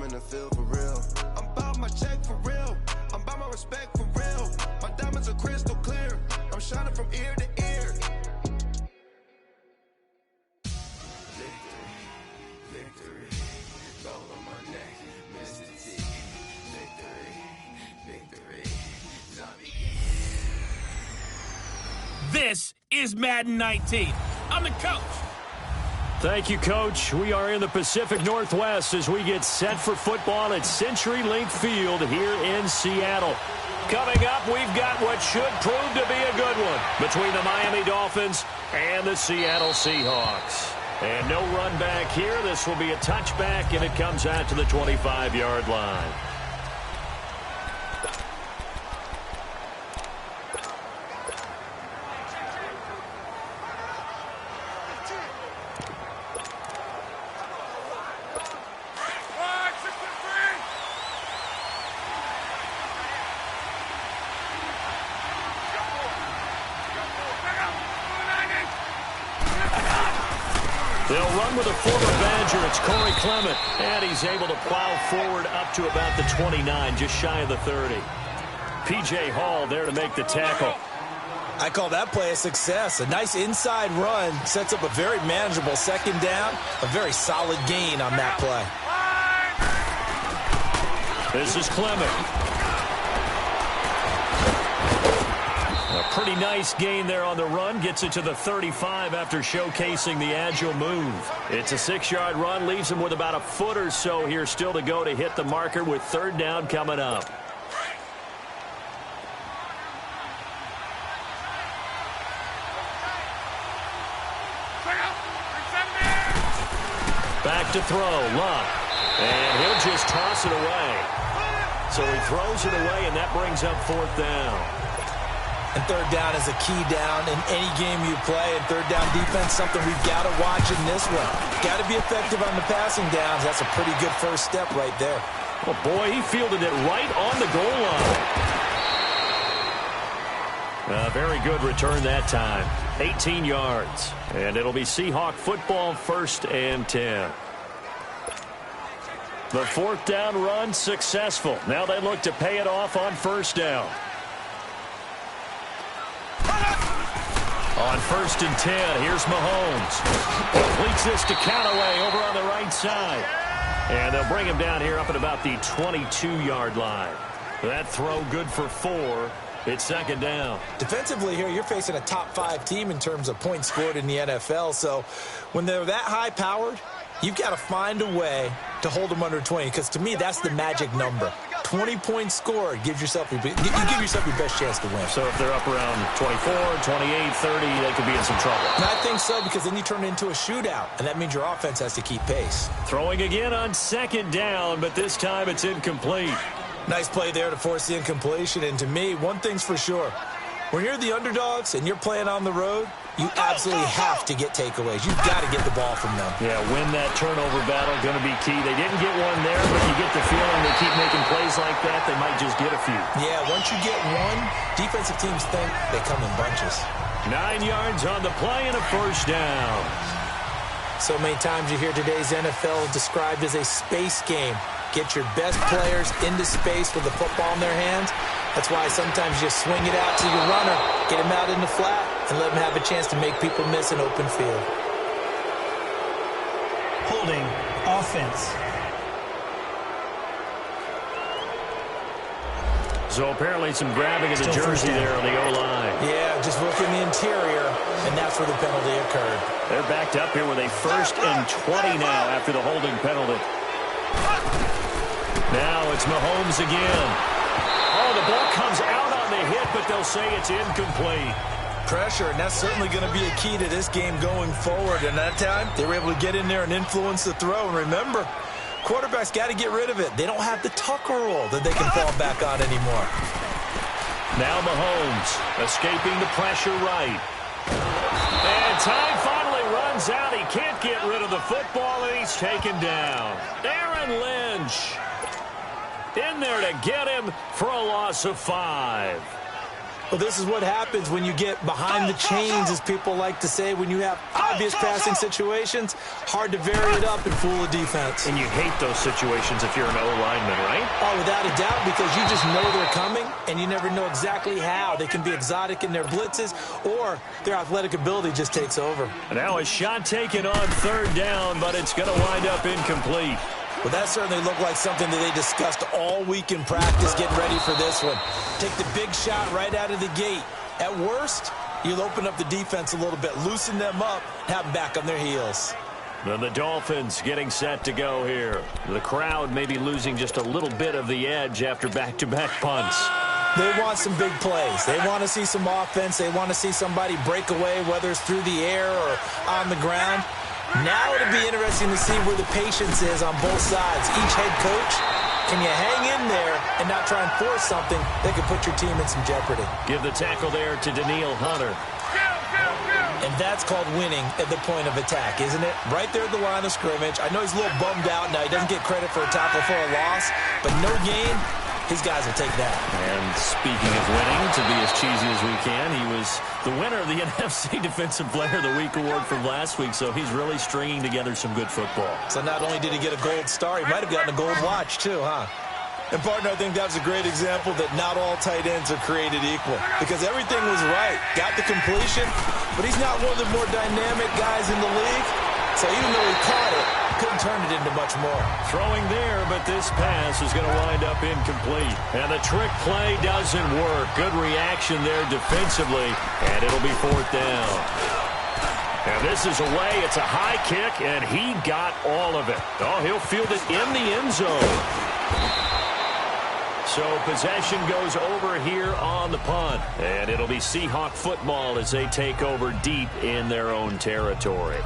in the field for real. I'm about my check for real. I'm about my respect for real. My diamonds are crystal clear. I'm shining from ear to ear. Victory, gold on my neck, Mr. T. Victory, zombie. This is Madden 19. I'm the coach. Thank you, Coach. We are in the Pacific Northwest as we get set for football at CenturyLink Field here in Seattle. Coming up, we've got what should prove to be a good one between the Miami Dolphins and the Seattle Seahawks. And no run back here. This will be a touchback, and it comes out to the 25-yard line. They'll run with a former Badger. It's Corey Clement. And he's able to plow forward up to about the 29, just shy of the 30. P.J. Hall there to make the tackle. I call that play a success. A nice inside run sets up a very manageable second down. A very solid gain on that play. This is Clement. A pretty nice gain there on the run. Gets it to the 35 after showcasing the agile move. It's a 6-yard run. Leaves him with about a foot or so here still to go to hit the marker with third down coming up. Back to throw. Luck. And he'll just toss it away. So he throws it away, and that brings up fourth down. And third down is a key down in any game you play. And third down defense, something we've got to watch in this one. Got to be effective on the passing downs. That's a pretty good first step right there. Oh, boy, he fielded it right on the goal line. Very good return that time. 18 yards. And it'll be Seahawk football, 1st and 10. The fourth down run successful. Now they look to pay it off on first down. On 1st and 10, here's Mahomes. Completes this to Callaway over on the right side. And they'll bring him down here up at about the 22-yard line. That throw good for 4. It's second down. Defensively here, you're facing a top-5 team in terms of points scored in the NFL. So when they're that high-powered, you've got to find a way to hold them under 20. Because to me, that's the magic number. 20 points scored, you give yourself your best chance to win. So if they're up around 24, 28, 30, they could be in some trouble. And I think so, because then you turn it into a shootout, and that means your offense has to keep pace. Throwing again on second down, but this time it's incomplete. Nice play there to force the incompletion. And to me, one thing's for sure. When you're the underdogs and you're playing on the road, you absolutely have to get takeaways. You've got to get the ball from them. Yeah, win that turnover battle, going to be key. They didn't get one there, but you get the feeling they keep making plays like that, they might just get a few. Yeah, once you get one, defensive teams think they come in bunches. 9 yards on the play and a first down. So many times you hear today's NFL described as a space game. Get your best players into space with the football in their hands. That's why sometimes you just swing it out to your runner, get him out in the flat, and let him have a chance to make people miss an open field. Holding offense. So apparently some grabbing of the jersey there on the O-line. Yeah, just look in the interior, and that's where the penalty occurred. They're backed up here with a 1st and 20 now after the holding penalty. Now it's Mahomes again. Oh, the ball comes out on the hit, but they'll say it's incomplete. Pressure, and that's certainly going to be a key to this game going forward. And that time, they were able to get in there and influence the throw. And remember, quarterbacks got to get rid of it. They don't have the Tucker roll that they can fall back on anymore. Now Mahomes escaping the pressure right. And time finally runs out. He can't get rid of the football, and he's taken down. Aaron Lynch in there to get him for a loss of 5. Well, this is what happens when you get behind the chains, as people like to say. When you have obvious passing situations, hard to vary it up and fool a defense. And you hate those situations if you're an O-lineman, right? Oh, without a doubt, because you just know they're coming, and you never know exactly how. They can be exotic in their blitzes, or their athletic ability just takes over. Now a shot taken on third down, but it's going to wind up incomplete. Well, that certainly looked like something that they discussed all week in practice, getting ready for this one. Take the big shot right out of the gate. At worst, you'll open up the defense a little bit, loosen them up, have them back on their heels. Then the Dolphins getting set to go here. The crowd may be losing just a little bit of the edge after back-to-back punts. They want some big plays. They want to see some offense. They want to see somebody break away, whether it's through the air or on the ground. Now it'll be interesting to see where the patience is on both sides. Each head coach, can you hang in there and not try and force something that could put your team in some jeopardy? Give the tackle there to Daniil Hunter. And that's called winning at the point of attack, isn't it? Right there at the line of scrimmage. I know he's a little bummed out now. He doesn't get credit for a tackle for a loss, but no gain. His guys will take that. And speaking of winning, to be as cheesy as we can, he was the winner of the NFC Defensive Player of the Week award from last week, so he's really stringing together some good football. So not only did he get a gold star, he might have gotten a gold watch too, huh? And, partner, I think that was a great example that not all tight ends are created equal, because everything was right. Got the completion, but he's not one of the more dynamic guys in the league. So even though he caught it, couldn't turn it into much more. Throwing there, but this pass is going to wind up incomplete. And the trick play doesn't work. Good reaction there defensively, and it'll be fourth down. And this is away. It's a high kick, and he got all of it. Oh, he'll field it in the end zone. So possession goes over here on the punt. And it'll be Seahawk football as they take over deep in their own territory.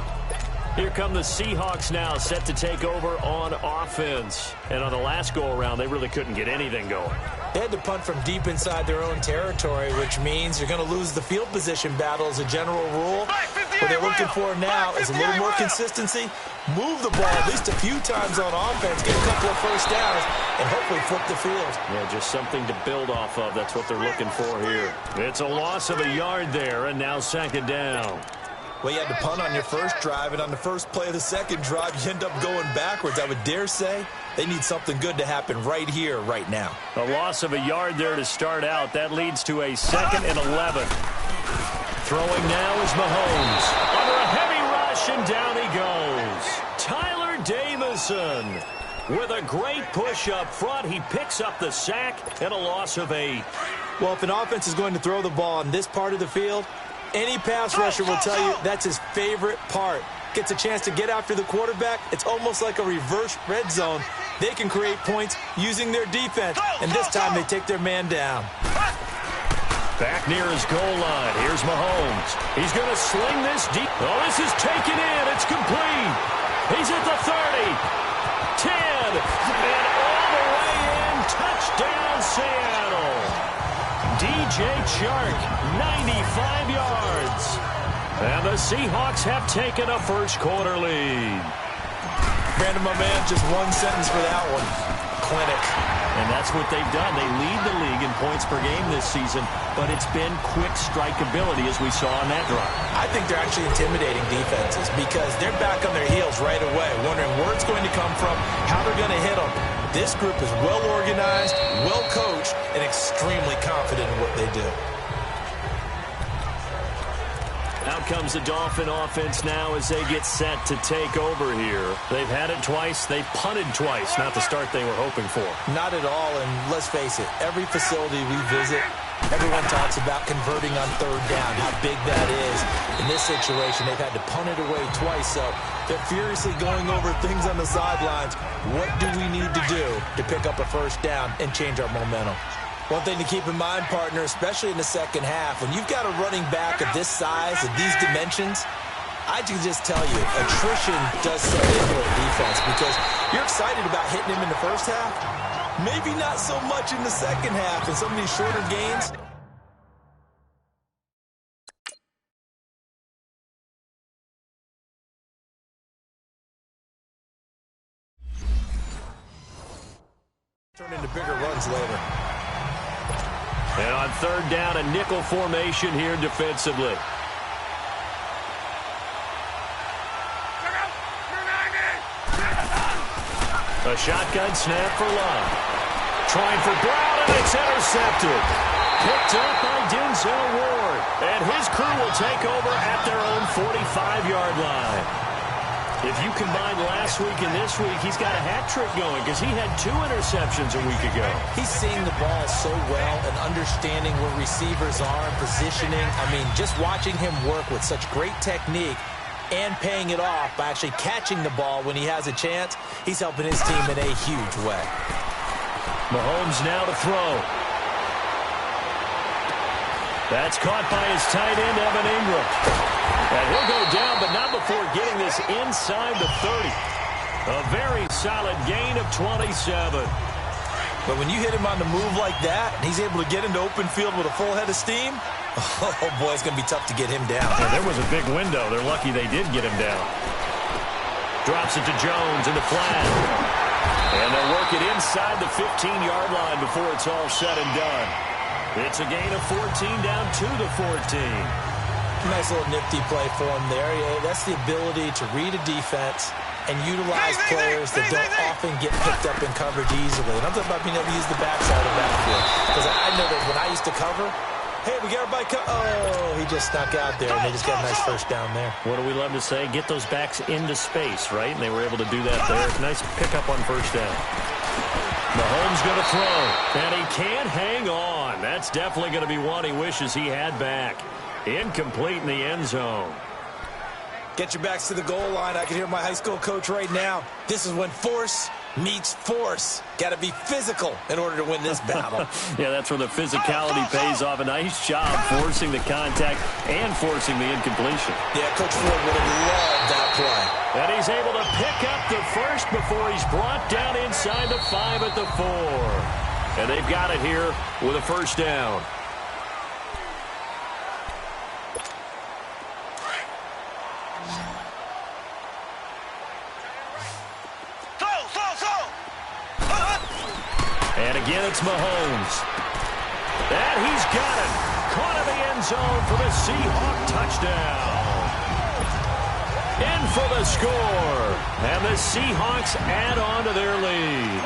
Here come the Seahawks now, set to take over on offense. And on the last go-around, they really couldn't get anything going. They had to punt from deep inside their own territory, which means you're going to lose the field position battle as a general rule. What they're looking for now is a little more consistency, move the ball at least a few times on offense, get a couple of first downs, and hopefully flip the field. Yeah, just something to build off of. That's what they're looking for here. It's a loss of a yard there, and now second down. Well, you had to punt on your first drive, and on the first play of the second drive, you end up going backwards. I would dare say they need something good to happen right here, right now. A loss of a yard there to start out. That leads to a 2nd and 11. Throwing now is Mahomes. Under a heavy rush, and down he goes. Tyler Davison with a great push up front. He picks up the sack and a loss of 8. Well, if an offense is going to throw the ball in this part of the field, any pass rusher will tell you that's his favorite part. Gets a chance to get after the quarterback. It's almost like a reverse red zone. They can create points using their defense, and this time they take their man down. Back near his goal line. Here's Mahomes. He's going to sling this deep. Oh, this is taken in. It's complete. He's at the 30. 10. And all the way in. Touchdown, Seattle. DJ Chark, 95 yards. And the Seahawks have taken a first-quarter lead. Brandon, my man, just one sentence for that one. Clinic. And that's what they've done. They lead the league in points per game this season, but it's been quick strikeability as we saw on that drive. I think they're actually intimidating defenses because they're back on their heels right away, wondering where it's going to come from, how they're going to hit them. This group is well organized, well coached, and extremely confident in what they do. Out comes the Dolphin offense now as they get set to take over here. They've had it twice. They've punted twice. Not the start they were hoping for. Not at all, and let's face it, every facility we visit, everyone talks about converting on third down, how big that is. In this situation, they've had to punt it away twice, so they're furiously going over things on the sidelines. What do we need to do to pick up a first down and change our momentum? One thing to keep in mind, partner, especially in the second half, when you've got a running back of this size, of these dimensions, I can just tell you, attrition does set in for the defense because you're excited about hitting him in the first half. Maybe not so much in the second half in some of these shorter games. Turn into bigger runs later. And on third down, a nickel formation here defensively. A shotgun snap for Love. Trying for Brown, and it's intercepted. Picked up by Denzel Ward. And his crew will take over at their own 45-yard line. If you combine last week and this week, he's got a hat trick going because he had 2 interceptions a week ago. He's seeing the ball so well and understanding where receivers are and positioning. I mean, just watching him work with such great technique and paying it off by actually catching the ball when he has a chance, he's helping his team in a huge way. Mahomes now to throw. That's caught by his tight end, Evan Ingram. And he'll go down, but not before getting this inside the 30. A very solid gain of 27. But when you hit him on the move like that, and he's able to get into open field with a full head of steam, oh boy, it's going to be tough to get him down. Yeah, there was a big window. They're lucky they did get him down. Drops it to Jones in the flat. And they'll work it inside the 15-yard line before it's all said and done. It's a gain of 14 down to the 14. Nice little nifty play for him there. Yeah, that's the ability to read a defense and utilize players that don't often get picked up in coverage easily. And I'm talking about being able to use the backside of the backfield. Because I know that when I used to cover, hey, we got everybody oh, he just snuck out there, and they just got a nice first down there. What do we love to say? Get those backs into space, right? And they were able to do that there. Nice pickup on first down. Mahomes going to throw, and he can't hang on. That's definitely going to be one he wishes he had back. Incomplete in the end zone. Get your backs to the goal line. I can hear my high school coach right now. This is when force meets force. Got to be physical in order to win this battle. Yeah, that's where the physicality pays off. A nice job forcing the contact and forcing the incompletion. Yeah, Coach Ford would have loved that play. And he's able to pick up the first before he's brought down inside the 5 at the 4. And they've got it here with a first down. And again, it's Mahomes. And he's got it. Caught in the end zone for the Seahawk touchdown. In for the score. And the Seahawks add on to their lead.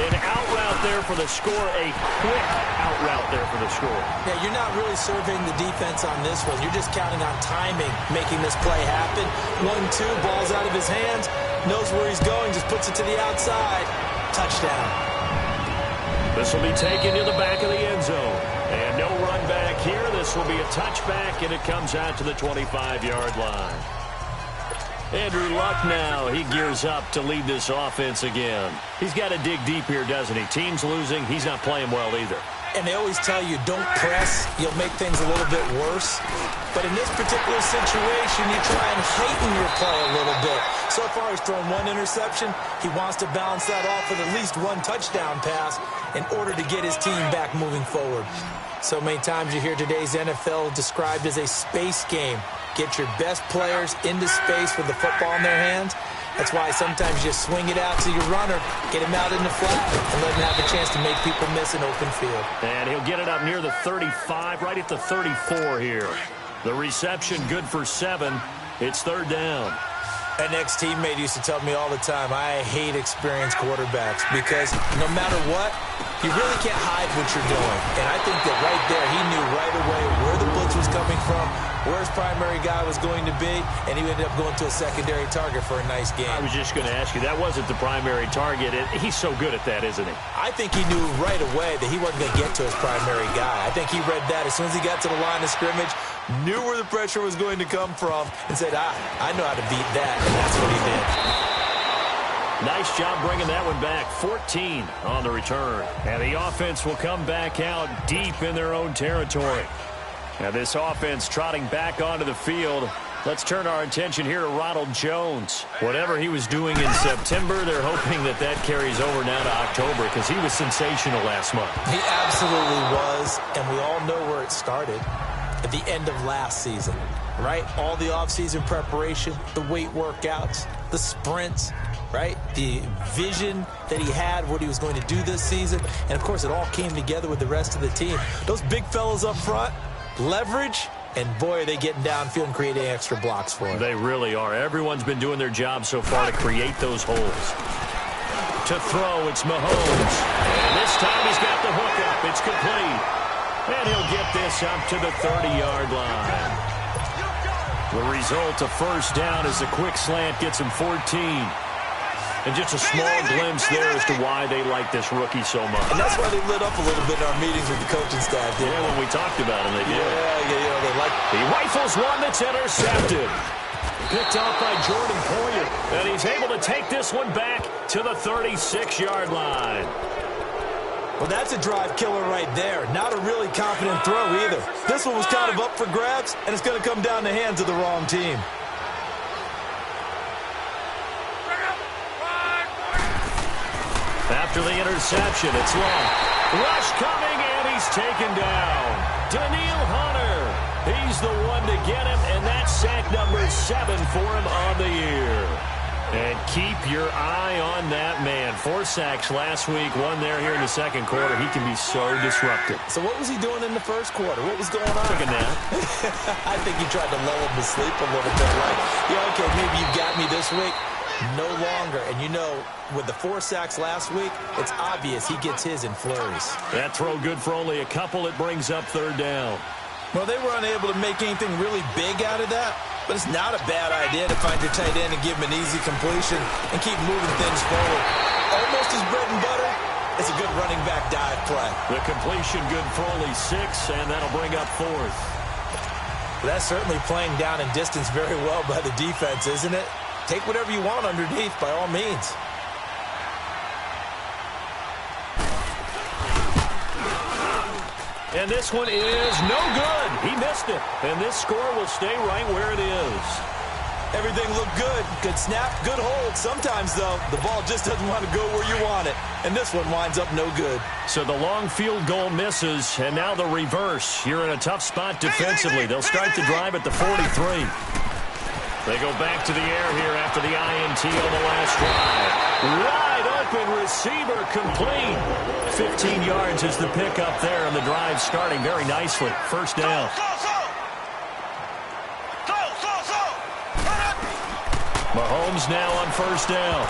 An out route there for the score. A quick out route there for the score. Yeah, you're not really surveying the defense on this one. You're just counting on timing, making this play happen. 1-2, ball's out of his hands. Knows where he's going, just puts it to the outside. Touchdown. This will be taken to the back of the end zone. And no run back here. This will be a touchback, and it comes out to the 25-yard line. Andrew Luck now. He gears up to lead this offense again. He's got to dig deep here, doesn't he? Team's losing. He's not playing well either. And they always tell you, don't press. You'll make things a little bit worse. But in this particular situation, you try and heighten your play a little bit. So far, he's thrown 1 interception. He wants to balance that off with at least 1 touchdown pass in order to get his team back moving forward. So many times you hear today's NFL described as a space game. Get your best players into space with the football in their hands. That's why sometimes you just swing it out to your runner, get him out in the flat, and let him have a chance to make people miss an open field. And he'll get it up near the 35, right at the 34 here. The reception good for 7. It's third down. An ex-teammate used to tell me all the time, I hate experienced quarterbacks because no matter what, you really can't hide what you're doing. And I think that right there, he knew right away where the blitz was coming from, where his primary guy was going to be, and he ended up going to a secondary target for a nice game. I was just going to ask you, that wasn't the primary target. He's so good at that, isn't he? I think he knew right away that he wasn't going to get to his primary guy. I think he read that as soon as he got to the line of scrimmage, knew where the pressure was going to come from, and said, I know how to beat that, and that's what he did. Nice job bringing that one back. 14 on the return. And the offense will come back out deep in their own territory. Now this offense trotting back onto the field. Let's turn our attention here to Ronald Jones. Whatever he was doing in September, they're hoping that that carries over now to October because he was sensational last month. He absolutely was, and we all know where it started. At the end of last season, right? All the offseason preparation, the weight workouts, the sprints. right? The vision that he had, what he was going to do this season, and of course it all came together with the rest of the team. Those big fellas up front, leverage, and boy, are they getting downfield and creating extra blocks for him. They really are. Everyone's been doing their job so far to create those holes. To throw, it's Mahomes. And this time he's got the hook up. It's complete. And he'll get this up to the 30-yard line. The result of first down is a quick slant gets him 14. And just a small glimpse there as to why they like this rookie so much. And that's why they lit up a little bit in our meetings with the coaching staff. Yeah, when we talked about him, they did. Yeah, they like it. He rifles one that's intercepted. Picked off by Jordan Poyer. And he's able to take this one back to the 36-yard line. Well, that's a drive killer right there. Not a really confident throw either. This one was kind of up for grabs, and it's going to come down the hands of the wrong team. After the interception, it's long. Rush coming, and he's taken down. Daniil Hunter. He's the one to get him, and that's sack number 7 for him on the year. And keep your eye on that man. 4 sacks last week, 1 there here in the second quarter. He can be so disruptive. So what was he doing in the first quarter? What was going on? Took a nap. I think he tried to lull him to sleep a little bit. Like, yeah, okay, maybe you got me this week. No longer. And you know, with the 4 sacks last week, it's obvious he gets his in flurries. That throw good for only a couple. It brings up third down. Well, they were unable to make anything really big out of that, but it's not a bad idea to find your tight end and give him an easy completion and keep moving things forward. Almost his bread and butter. It's a good running back dive play. The completion good for only 6, and that'll bring up 4th. That's certainly playing down in distance very well by the defense, isn't it? Take whatever you want underneath, by all means. And this one is no good. He missed it. And this score will stay right where it is. Everything looked good. Good snap, good hold. Sometimes, though, the ball just doesn't want to go where you want it. And this one winds up no good. So the long field goal misses, and now the reverse. You're in a tough spot defensively. They'll start the drive at the 43. They go back to the air here after the INT on the last drive. Wide open receiver complete. 15 yards is the pickup there, and the drive starting very nicely. First down. Mahomes now on first down.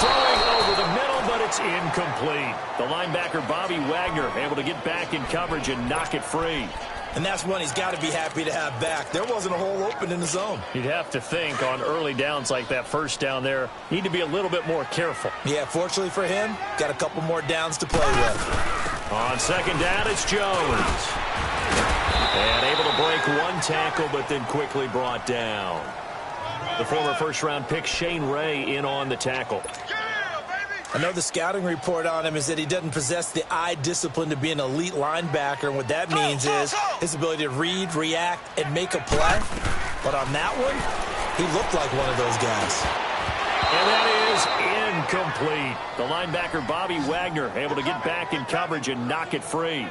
Throwing over the middle, but it's incomplete. The linebacker, Bobby Wagner, able to get back in coverage and knock it free. And that's one he's got to be happy to have back. There wasn't a hole open in the zone. You'd have to think on early downs like that first down there, need to be a little bit more careful. Yeah, fortunately for him, got a couple more downs to play with. On second down, it's Jones. And able to break 1 tackle, but then quickly brought down. The former first-round pick, Shane Ray, in on the tackle. I know the scouting report on him is that he doesn't possess the eye discipline to be an elite linebacker, and what that means is his ability to read, react, and make a play. But on that one, he looked like one of those guys. And that is incomplete. The linebacker, Bobby Wagner, able to get back in coverage and knock it free.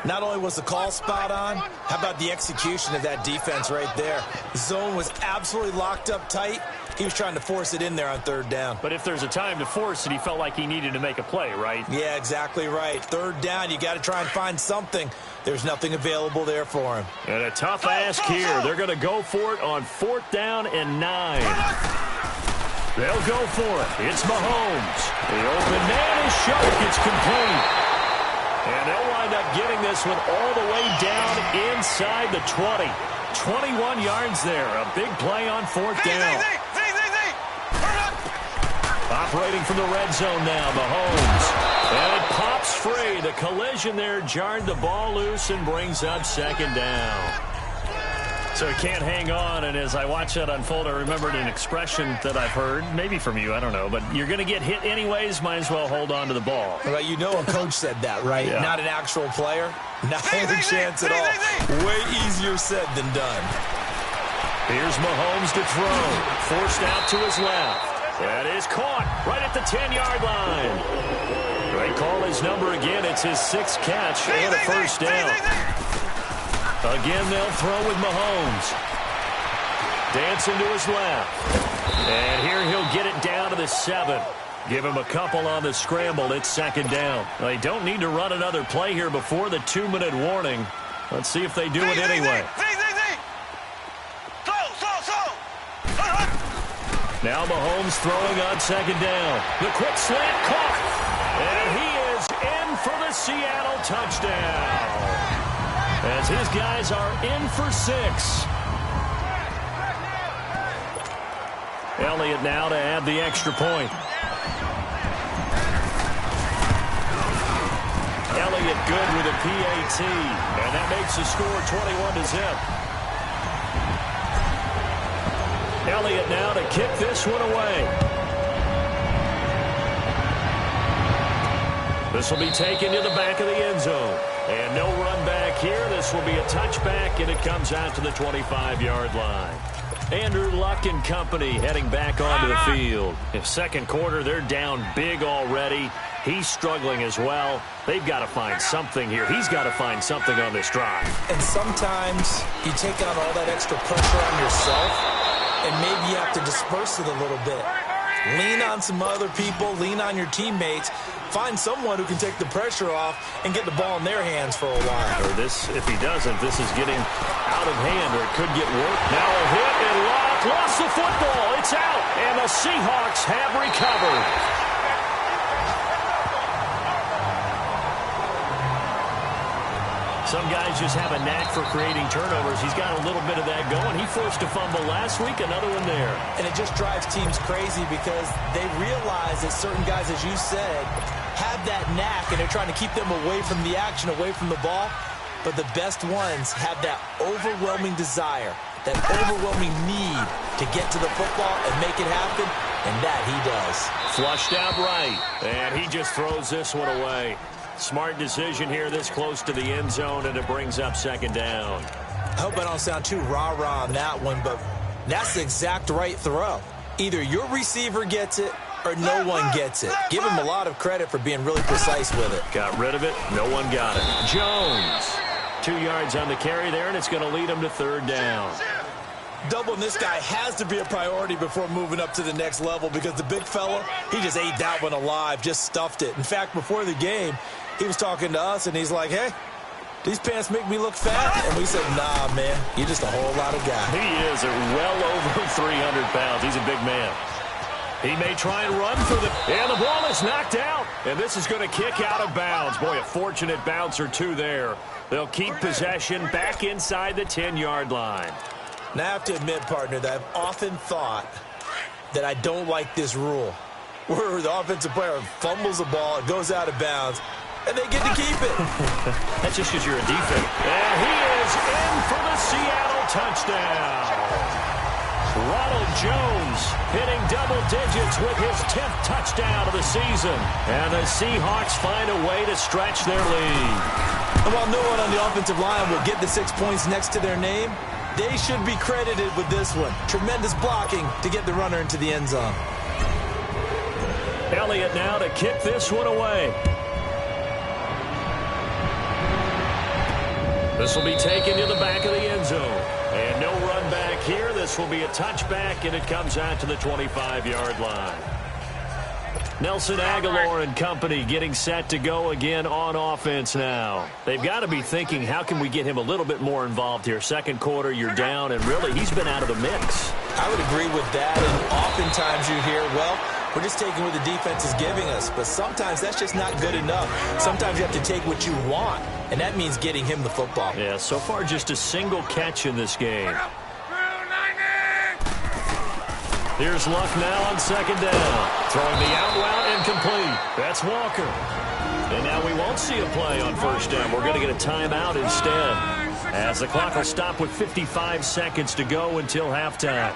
Not only was the call spot on, how about the execution of that defense right there? The zone was absolutely locked up tight. He was trying to force it in there on third down. But if there's a time to force it, he felt like he needed to make a play, right? Yeah, exactly right. Third down, you got to try and find something. There's nothing available there for him. And a tough ask here. They're going to go for it on 4th down and 9. They'll go for it. It's Mahomes. The open man is short. It's complete. And they'll wind up getting this one all the way down inside the 20. 21 yards there. A big play on 4th down. Operating from the red zone now, Mahomes. And it pops free. The collision there jarred the ball loose and brings up second down. So he can't hang on, and as I watch that unfold, I remembered an expression that I've heard, maybe from you, I don't know, but you're going to get hit anyways, might as well hold on to the ball. Well, you know a coach said that, right? Yeah. Not an actual player. Not any chance at all. Way easier said than done. Here's Mahomes to throw. Forced out to his left. That is caught right at the 10-yard line. They call his number again. It's his 6th catch and a first down. Again, they'll throw with Mahomes. Dancing to his left. And here he'll get it down to the 7. Give him a couple on the scramble. It's second down. They don't need to run another play here before the 2-minute warning. Let's see if they do it anyway. Now Mahomes throwing on second down. The quick slant caught. And he is in for the Seattle touchdown. As his guys are in for 6. Elliott now to add the extra point. Elliott good with a PAT. And that makes the score 21-0. Elliott now to kick this one away. This will be taken to the back of the end zone. And no run back here. This will be a touchback, and it comes out to the 25-yard line. Andrew Luck and company heading back onto the field. In second quarter, they're down big already. He's struggling as well. They've got to find something here. He's got to find something on this drive. And sometimes you take on all that extra pressure on yourself, and maybe you have to disperse it a little bit. Lean on some other people. Lean on your teammates. Find someone who can take the pressure off and get the ball in their hands for a while. Or this, if he doesn't, this is getting out of hand, or it could get worse. Now a hit, and Luck lost the football. It's out, and the Seahawks have recovered. Some guys just have a knack for creating turnovers. He's got a little bit of that going. He forced a fumble last week, another one there. And it just drives teams crazy because they realize that certain guys, as you said, have that knack, and they're trying to keep them away from the action, away from the ball. But the best ones have that overwhelming desire, that overwhelming need to get to the football and make it happen, and that he does. Flushed out right, and he just throws this one away. Smart decision here this close to the end zone, and it brings up second down. I hope I don't sound too rah-rah on that one, but that's the exact right throw. Either your receiver gets it or no one gets it. Give him a lot of credit for being really precise with it. Got rid of it. No one got it. Jones. 2 yards on the carry there, and it's going to lead him to third down. Doubling this guy has to be a priority before moving up to the next level because the big fella, he just ate that one alive, just stuffed it. In fact, before the game, he was talking to us, and he's like, hey, these pants make me look fat. And we said, nah, man, you're just a whole lot of guy. He is well over 300 pounds. He's a big man. He may try and run for the... And the ball is knocked out. And this is going to kick out of bounds. Boy, a fortunate bounce or two there. They'll keep possession back inside the 10-yard line. Now, I have to admit, partner, that I've often thought that I don't like this rule, where the offensive player fumbles the ball, it goes out of bounds, and they get to keep it. That's just because you're a defense. And he is in for the Seattle touchdown. Ronald Jones hitting double digits with his 10th touchdown of the season. And the Seahawks find a way to stretch their lead. And while no one on the offensive line will get the 6 points next to their name, they should be credited with this one. Tremendous blocking to get the runner into the end zone. Elliott now to kick this one away. This will be taken to the back of the end zone. And no run back here. This will be a touchback, and it comes out to the 25-yard line. Nelson Aguilar and company getting set to go again on offense now. They've got to be thinking, how can we get him a little bit more involved here? Second quarter, you're down, and really, he's been out of the mix. I would agree with that, and oftentimes you hear, well, we're just taking what the defense is giving us, but sometimes that's just not good enough. Sometimes you have to take what you want, and that means getting him the football. Yeah, so far just a single catch in this game. Here's Luck now on second down. Throwing the out route incomplete. That's Walker. And now we won't see a play on first down. We're going to get a timeout instead, as the clock will stop with 55 seconds to go until halftime.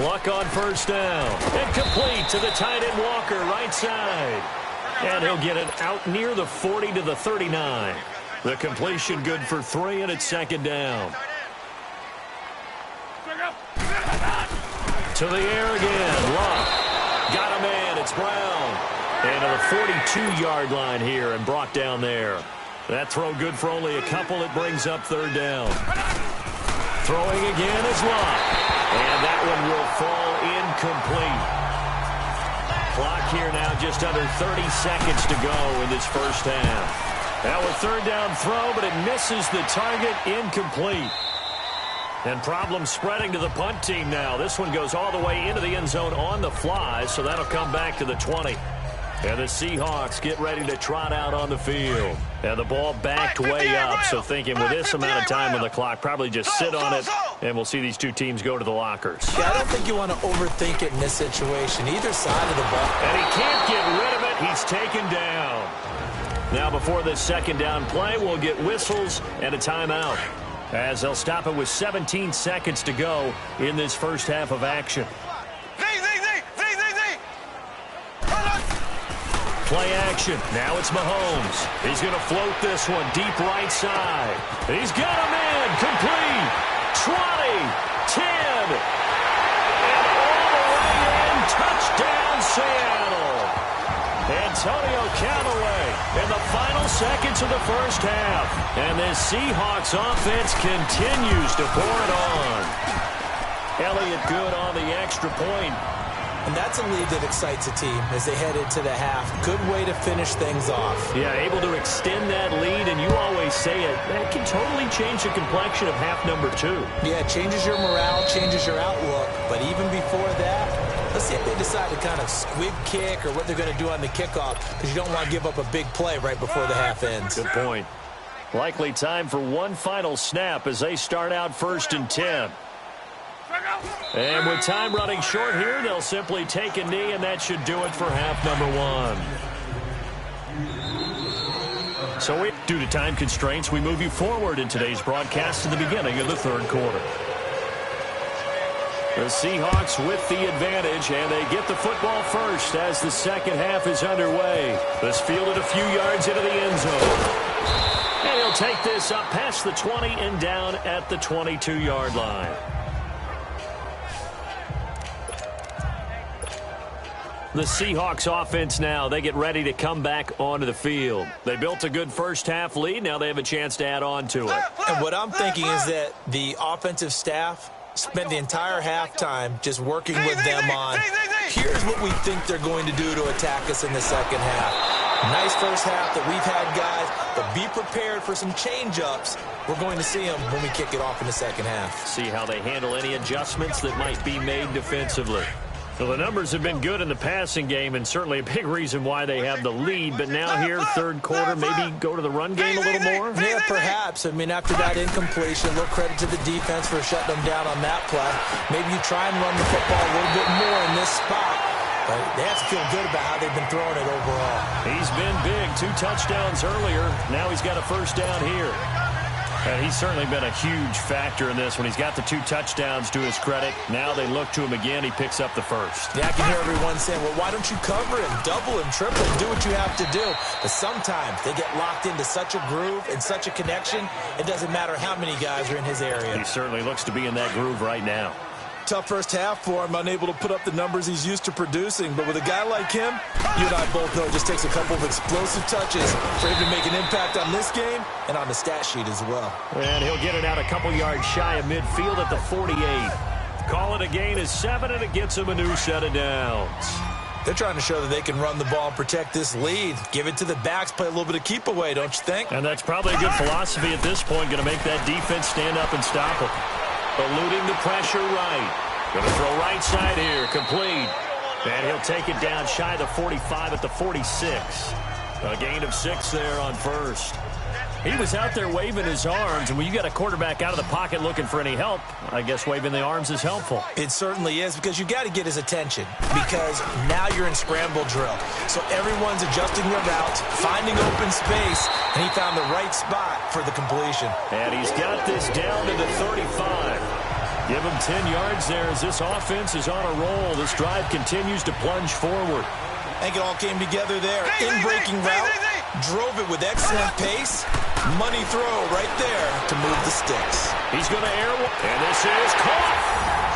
Luck on first down. Incomplete to the tight end Walker, right side. And he'll get it out near the 40 to the 39. The completion good for 3, and it's second down. To the air again. Luck. Got a man. It's Brown. And to the 42-yard line here and brought down there. That throw good for only a couple. It brings up third down. Throwing again is Lott. And that one will fall incomplete. Clock here now just under 30 seconds to go in this first half. Now a third down throw, but it misses the target, incomplete. And problems spreading to the punt team now. This one goes all the way into the end zone on the fly, so that'll come back to the 20. And the Seahawks get ready to trot out on the field. And the ball backed way up, so thinking with this amount of time on the clock, probably just sit on it, and we'll see these two teams go to the lockers. Yeah, I don't think you want to overthink it in this situation, either side of the ball. And he can't get rid of it. He's taken down. Now before this second down play, we'll get whistles and a timeout, as they'll stop it with 17 seconds to go in this first half of action. Play action. Now it's Mahomes. He's going to float this one deep right side. He's got him in. Complete. 20. 10. And all the way in. Touchdown, Seattle. Antonio Callaway in the final seconds of the first half. And this Seahawks offense continues to pour it on. Elliott good on the extra point. And that's a lead that excites a team as they head into the half. Good way to finish things off. Yeah, able to extend that lead, and you always say it, that can totally change the complexion of half number 2. Yeah, it changes your morale, changes your outlook. But even before that, let's see if they decide to kind of squib kick or what they're going to do on the kickoff, because you don't want to give up a big play right before the half ends. Good point. Likely time for one final snap as they start out 1st and 10. And with time running short here, they'll simply take a knee, and that should do it for half number 1. So due to time constraints, we move you forward in today's broadcast to the beginning of the third quarter. The Seahawks with the advantage, and they get the football first as the second half is underway. This fielded a few yards into the end zone. And he'll take this up past the 20 and down at the 22-yard line. The Seahawks offense now, they get ready to come back onto the field. They built a good first half lead. Now they have a chance to add on to it. And what I'm thinking is that the offensive staff spent the entire halftime just working with them on, here's what we think they're going to do to attack us in the second half. Nice first half that we've had, guys, but be prepared for some change-ups. We're going to see them when we kick it off in the second half. See how they handle any adjustments that might be made defensively. So the numbers have been good in the passing game, and certainly a big reason why they have the lead. But now here, third quarter, maybe go to the run game a little more? Yeah, perhaps. I mean, after that incompletion, a little credit to the defense for shutting them down on that play. Maybe you try and run the football a little bit more in this spot. But they have to feel good about how they've been throwing it overall. He's been big. 2 touchdowns earlier. Now he's got a first down here. And he's certainly been a huge factor in this when he's got the 2 touchdowns to his credit. Now they look to him again. He picks up the first. Yeah, I can hear everyone saying, well, why don't you cover him, double him, triple him, do what you have to do. But sometimes they get locked into such a groove and such a connection, it doesn't matter how many guys are in his area. He certainly looks to be in that groove right now. Tough first half for him, unable to put up the numbers he's used to producing. But with a guy like him, you and I both know it just takes a couple of explosive touches for him to make an impact on this game and on the stat sheet as well. And he'll get it out a couple yards shy of midfield at the 48. Call it a gain of 7, and it gets him a new set of downs. They're trying to show that they can run the ball and protect this lead. Give it to the backs, play a little bit of keep away, don't you think? And that's probably a good philosophy at this point, going to make that defense stand up and stop him. Eluding the pressure right. Going to throw right side here. Complete. And he'll take it down shy of the 45 at the 46. A gain of 6 there on first. He was out there waving his arms, and when you got a quarterback out of the pocket looking for any help, I guess waving the arms is helpful. It certainly is, because you got to get his attention, because now you're in scramble drill. So everyone's adjusting their routes, finding open space, and he found the right spot for the completion. And he's got this down to the 35. Give him 10 yards there as this offense is on a roll. This drive continues to plunge forward. I think it all came together there. In-breaking route, drove it with excellent pace. Money throw right there to move the sticks. He's going to air one, and this is caught.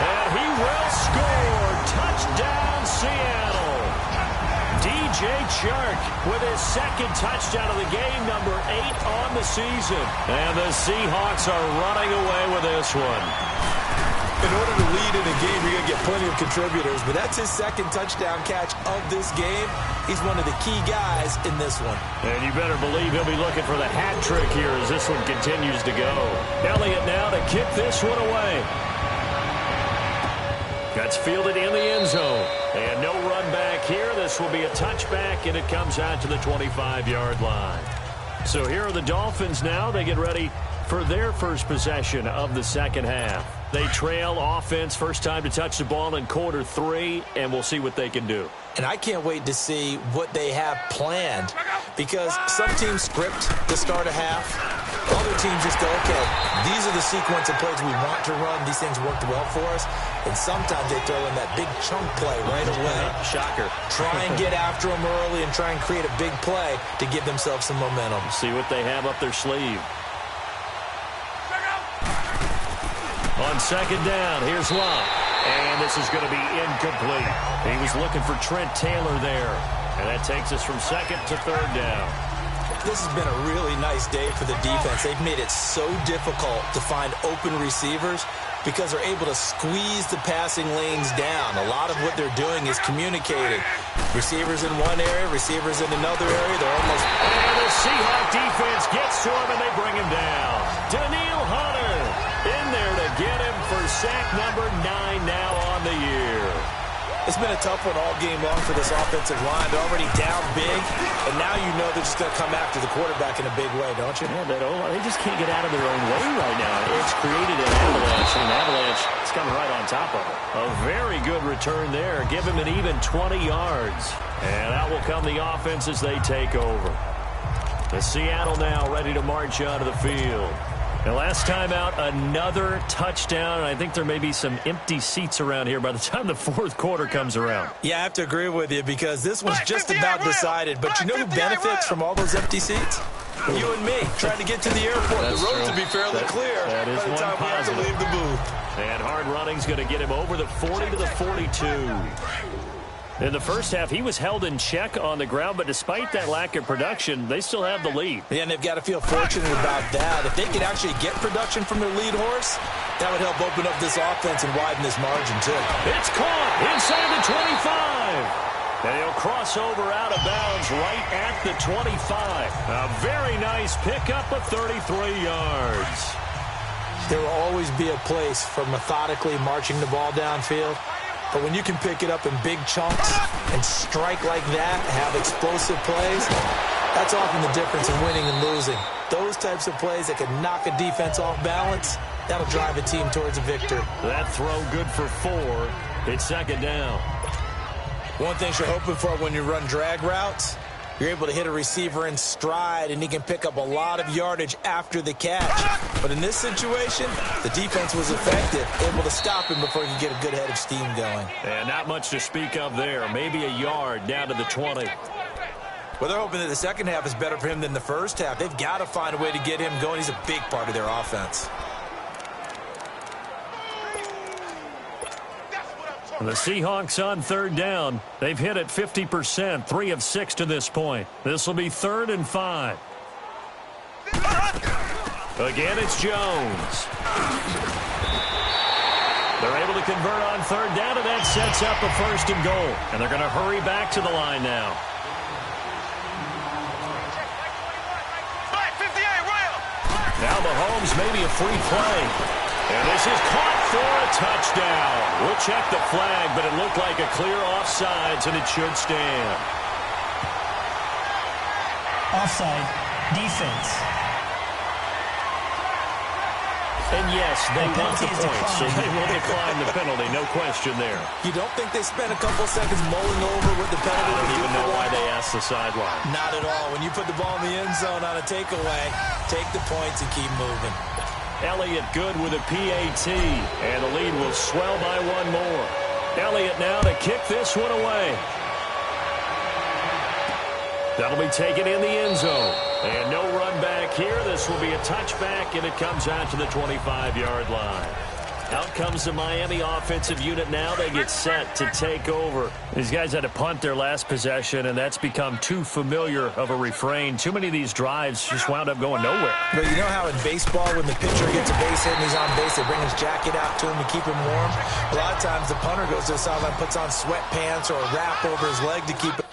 And he will score. Touchdown, Seattle. DJ Chark with his second touchdown of the game, number 8 on the season. And the Seahawks are running away with this one. In order to lead in a game, you're going to get plenty of contributors, but that's his second touchdown catch of this game. He's one of the key guys in this one. And you better believe he'll be looking for the hat trick here as this one continues to go. Elliott now to kick this one away. That's fielded in the end zone. And no run back here. This will be a touchback, and it comes out to the 25-yard line. So here are the Dolphins now. They get ready for their first possession of the second half. They trail offense, first time to touch the ball in quarter 3, and we'll see what they can do. And I can't wait to see what they have planned, because some teams script to start a half. Other teams just go, okay, these are the sequence of plays we want to run. These things worked well for us. And sometimes they throw in that big chunk play right away. Shocker. Try and get after them early and try and create a big play to give themselves some momentum. See what they have up their sleeve. On second down, here's Love. And this is going to be incomplete. He was looking for Trent Taylor there. And that takes us from second to third down. This has been a really nice day for the defense. They've made it so difficult to find open receivers because they're able to squeeze the passing lanes down. A lot of what they're doing is communicating. Receivers in one area, receivers in another area. They're almost... And the Seahawk defense gets to him, and they bring him down. Daniil Hunter in there to get him for sack number 9 now on the year. It's been a tough one all game long for this offensive line. They're already down big, and now you know they're just going to come after the quarterback in a big way, don't you? Yeah, they just can't get out of their own way right now. It's created an avalanche, and an avalanche is coming right on top of it. A very good return there. Give him an even 20 yards. And out will come the offense as they take over. The Seattle now ready to march onto the field. And last time out, another touchdown. And I think there may be some empty seats around here by the time the fourth quarter comes around. Yeah, I have to agree with you because this one's just about decided. But you know who benefits from all those empty seats? You and me, trying to get to the airport. The road to be fairly clear that is by the time we have to leave the booth. And hard running's going to get him over the 40 to the 42. In the first half, he was held in check on the ground, but despite that lack of production, they still have the lead. Yeah, and they've got to feel fortunate about that. If they could actually get production from their lead horse, that would help open up this offense and widen this margin, too. It's caught inside the 25. And he'll cross over out of bounds right at the 25. A very nice pickup of 33 yards. There will always be a place for methodically marching the ball downfield. But when you can pick it up in big chunks and strike like that, have explosive plays, that's often the difference in winning and losing. Those types of plays that can knock a defense off balance, that'll drive a team towards a victory. That throw good for 4. It's second down. One thing you're hoping for when you run drag routes, you're able to hit a receiver in stride, and he can pick up a lot of yardage after the catch. But in this situation, the defense was effective, able to stop him before he could get a good head of steam going. And not much to speak of there. Maybe a yard down to the 20. Well, they're hoping that the second half is better for him than the first half. They've got to find a way to get him going. He's a big part of their offense. The Seahawks on third down. They've hit it 50%, 3 of 6 to this point. This will be 3rd and 5. Again, it's Jones. They're able to convert on third down, and that sets up a 1st and goal. And they're going to hurry back to the line now. Now Mahomes, maybe a free play. And this is caught for a touchdown. We'll check the flag, but it looked like a clear offsides, and it should stand. Offside, defense. And yes, they want the point, so they will decline the penalty, no question there. You don't think they spent a couple seconds mulling over what the penalty was? I don't even know why they asked the sideline. Not at all. When you put the ball in the end zone on a takeaway, take the points and keep moving. Elliott good with a PAT, and the lead will swell by 1 more. Elliott now to kick this one away. That'll be taken in the end zone. And no run back here. This will be a touchback, and it comes out to the 25-yard line. Out comes the Miami offensive unit now. They get set to take over. These guys had to punt their last possession, and that's become too familiar of a refrain. Too many of these drives just wound up going nowhere. But you know how in baseball, when the pitcher gets a base hit and he's on base, they bring his jacket out to him to keep him warm? A lot of times the punter goes to the sideline, puts on sweatpants or a wrap over his leg to keep it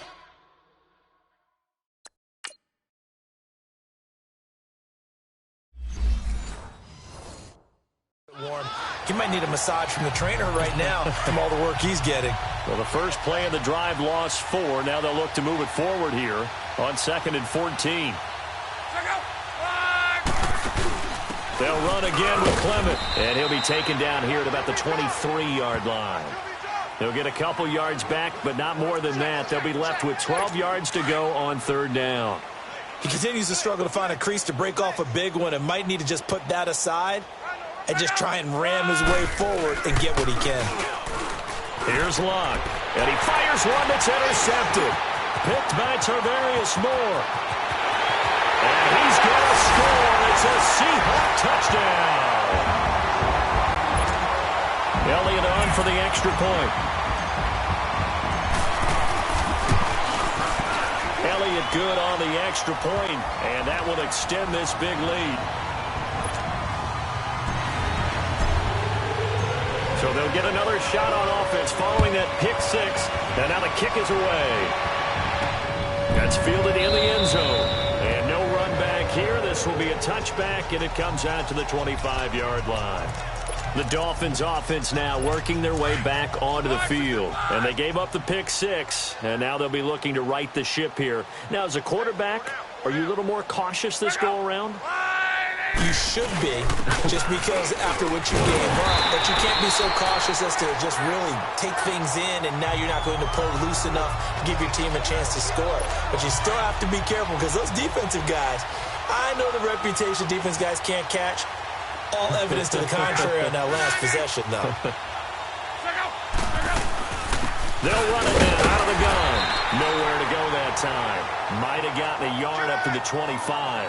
warm. He might need a massage from the trainer right now from all the work he's getting. Well, the first play of the drive lost 4. Now they'll look to move it forward here on 2nd and 14. They'll run again with Clement, and he'll be taken down here at about the 23-yard line. They'll get a couple yards back, but not more than that. They'll be left with 12 yards to go on 3rd down. He continues to struggle to find a crease to break off a big one and might need to just put that aside and just try and ram his way forward and get what he can. Here's Locke, and he fires one that's intercepted. Picked by Tarvarius Moore. And he's going to score. It's a Seahawk touchdown. Elliott on for the extra point. Elliott good on the extra point, and that will extend this big lead. So they'll get another shot on offense following that pick 6, and now the kick is away. That's fielded in the end zone, and no run back here. This will be a touchback, and it comes out to the 25-yard line. The Dolphins offense now working their way back onto the field. And they gave up the pick 6, and now they'll be looking to right the ship here. Now, as a quarterback, are you a little more cautious this go-around? You should be, just because after what you gave up, but you can't be so cautious as to just really take things in, and now you're not going to play loose enough to give your team a chance to score. But you still have to be careful, because those defensive guys, I know the reputation defense guys can't catch. All evidence to the contrary on that last possession, though. They'll run it in out of the gun. Nowhere to go that time. Might have gotten a yard up to the 25.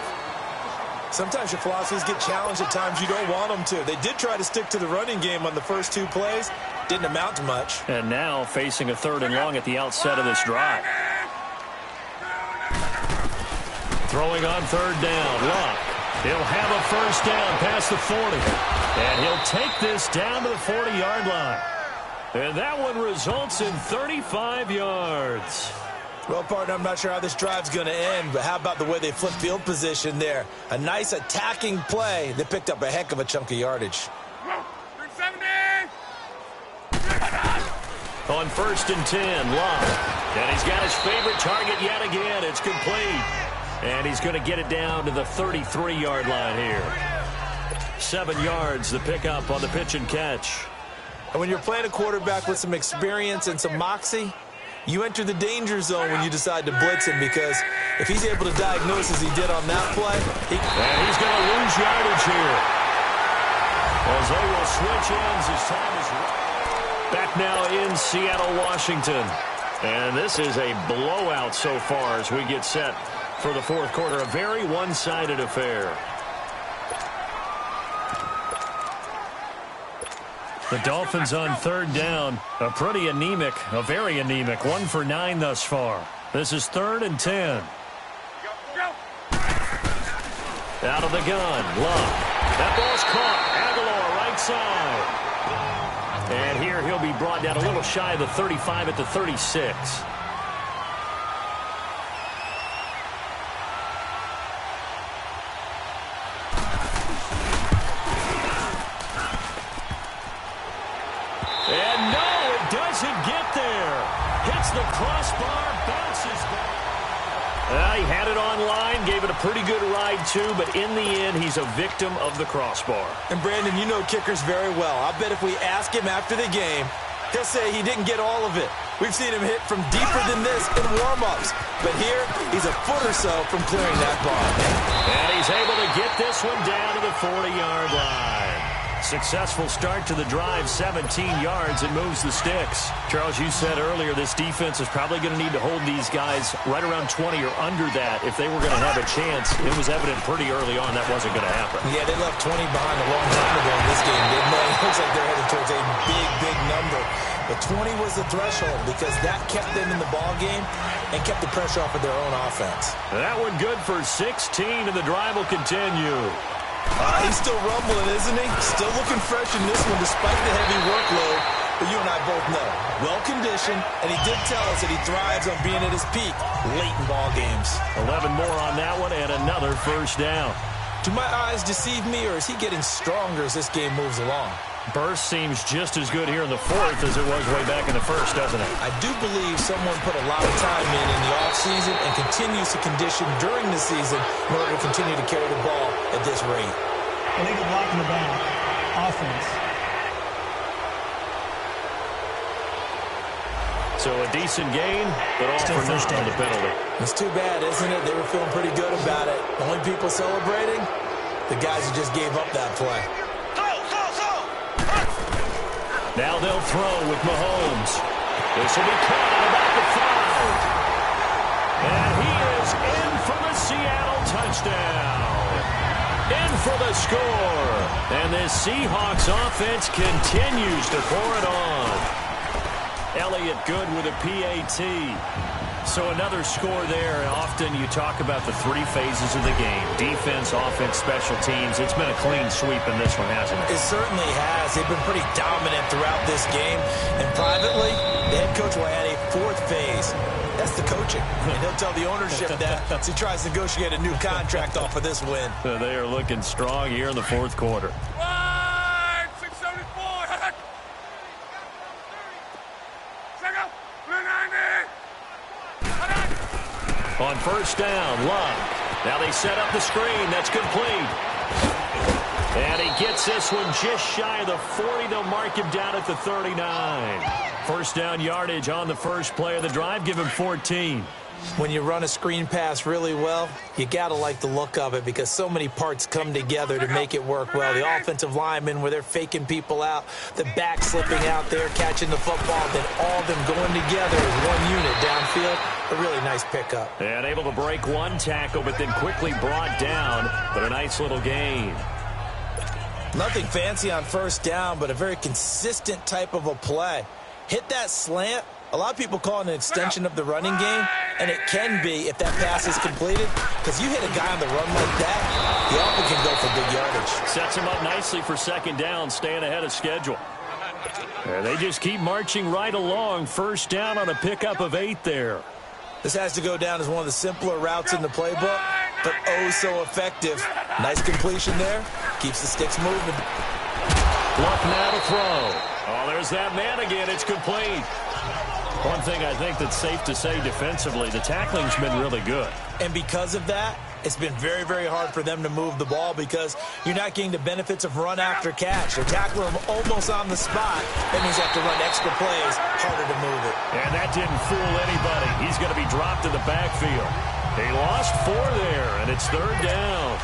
Sometimes your philosophies get challenged at times you don't want them to. They did try to stick to the running game on the first 2 plays. Didn't amount to much. And now facing a 3rd and long at the outset of this drive. Throwing on 3rd down. Luck. He'll have a first down past the 40. And he'll take this down to the 40-yard line. And that one results in 35 yards. Well, partner, I'm not sure how this drive's going to end, but how about the way they flipped field position there? A nice attacking play. They picked up a heck of a chunk of yardage. On 1st and 10, Locke. And he's got his favorite target yet again. It's complete. And he's going to get it down to the 33-yard line here. 7 yards, the pickup on the pitch and catch. And when you're playing a quarterback with some experience and some moxie, you enter the danger zone when you decide to blitz him, because if he's able to diagnose as he did on that play, and he's going to lose yardage here. As they will switch ends as time is back now in Seattle, Washington. And this is a blowout so far as we get set for the 4th quarter. A very one-sided affair. The Dolphins on 3rd down. A pretty anemic, a very anemic 1 for 9 thus far. This is 3rd and 10. Out of the gun, Love. That ball's caught. Aguilar right side. And here he'll be brought down a little shy of the 35 at the 36. And no, it doesn't get there. Hits the crossbar, bounces back. He had it online, gave it a pretty good ride too, but in the end, he's a victim of the crossbar. And Brandon, you know kickers very well. I bet if we ask him after the game, he'll say he didn't get all of it. We've seen him hit from deeper than this in warm-ups. But here, he's a foot or so from clearing that bar. And he's able to get this one down to the 40-yard line. Successful start to the drive, 17 yards, and moves the sticks. Charles, you said earlier this defense is probably going to need to hold these guys right around 20 or under that if they were going to have a chance. It was evident pretty early on that wasn't going to happen. Yeah, they left 20 behind a long time ago in this game, didn't they? It looks like they're headed towards a big, big number. But 20 was the threshold because that kept them in the ball game and kept the pressure off of their own offense. That one good for 16, and the drive will continue. He's still rumbling, isn't he? Still looking fresh in this one despite the heavy workload. But you and I both know, well-conditioned, and he did tell us that he thrives on being at his peak late in ball games. 11 more on that one and another first down. Do my eyes deceive me, or is he getting stronger as this game moves along? Burst seems just as good here in the fourth as it was way back in the first, doesn't it? I do believe someone put a lot of time in the offseason and continues to condition during the season in order to continue to carry the ball at this rate. Illegal block in the back. Offense. So a decent gain, but all Still for first naught on the penalty. It's too bad, isn't it? They were feeling pretty good about it. The only people celebrating, the guys who just gave up that play. Now they'll throw with Mahomes. This will be caught at about the 5. And he is in for the Seattle touchdown. In for the score. And this Seahawks offense continues to pour it on. Elliott good with a PAT. So another score there. And often you talk about the three phases of the game. Defense, offense, special teams. It's been a clean sweep in this one, hasn't it? It certainly has. They've been pretty dominant throughout this game. And privately, the head coach will add a fourth phase. That's the coaching. And he'll tell the ownership that as he tries to negotiate a new contract off of this win. They are looking strong here in the fourth quarter. On first down, Love. Now they set up the screen. That's complete. And he gets this one just shy of the 40. They'll mark him down at the 39. First down yardage on the first play of the drive. Give him 14. When you run a screen pass really well, you got to like the look of it because so many parts come together to make it work well. The offensive linemen where they're faking people out, the back slipping out there, catching the football, then all of them going together as one unit downfield. A really nice pickup. And able to break one tackle, but then quickly brought down. But a nice little gain. Nothing fancy on first down, but a very consistent type of a play. Hit that slant. A lot of people call it an extension of the running game, and it can be if that pass is completed, because you hit a guy on the run like that, he often can go for big yardage. Sets him up nicely for second down, staying ahead of schedule. And they just keep marching right along. First down on a pickup of 8 there. This has to go down as one of the simpler routes in the playbook, but oh so effective. Nice completion there. Keeps the sticks moving. Luck now to throw. Oh, there's that man again. It's complete. One thing I think that's safe to say defensively, the tackling's been really good. And because of that, it's been very, very hard for them to move the ball because you're not getting the benefits of run after catch. They're tackling them almost on the spot. That means you have to run extra plays, harder to move it. And that didn't fool anybody. He's going to be dropped in the backfield. He lost 4 there, and it's third down.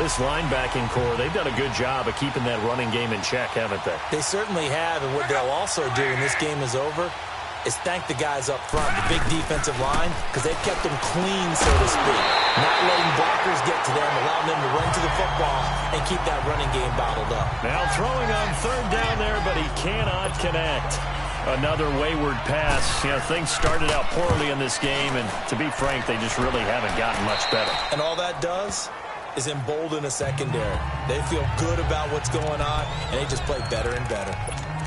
This linebacking core, they've done a good job of keeping that running game in check, haven't they? They certainly have, and what they'll also do when this game is over is thank the guys up front, the big defensive line, because they've kept them clean, so to speak. Not letting blockers get to them, allowing them to run to the football and keep that running game bottled up. Now throwing on third down there, but he cannot connect. Another wayward pass. You know, things started out poorly in this game, and to be frank, they just really haven't gotten much better. And all that does is embolden a secondary. They feel good about what's going on, and they just play better and better.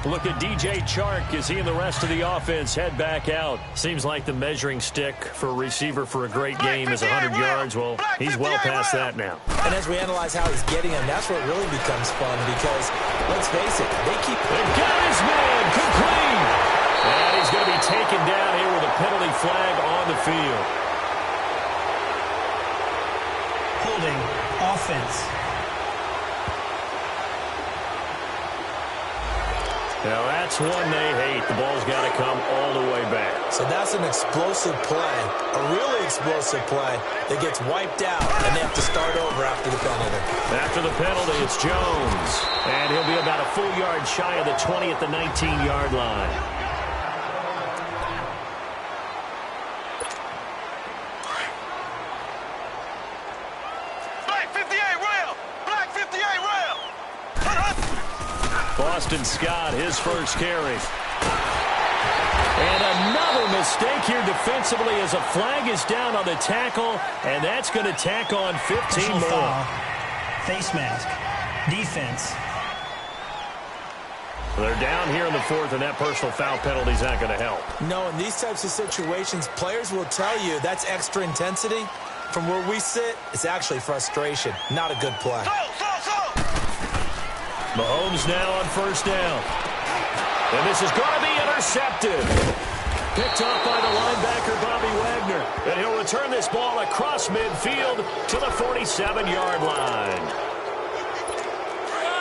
Look at DJ Chark as he and the rest of the offense head back out. Seems like the measuring stick for a receiver for a great game is 100 yards. Well, he's well past that now. And as we analyze how he's getting them, that's where it really becomes fun because, let's face it, they've got his man complete. And he's going to be taken down here with a penalty flag on the field. Holding offense. Now, that's one they hate. The ball's got to come all the way back. So that's an explosive play, a really explosive play that gets wiped out, and they have to start over after the penalty. After the penalty, it's Jones. And he'll be about a full yard shy of the 20 at the 19-yard line. Boston Scott, his first carry. And another mistake here defensively as a flag is down on the tackle, and that's going to tack on 15 more. Foul. Face mask. Defense. They're down here in the fourth, and that personal foul penalty is not going to help. No, in these types of situations, players will tell you that's extra intensity. From where we sit, it's actually frustration, not a good play. Mahomes now on first down. And this is going to be intercepted. Picked off by the linebacker, Bobby Wagner. And he'll return this ball across midfield to the 47-yard line.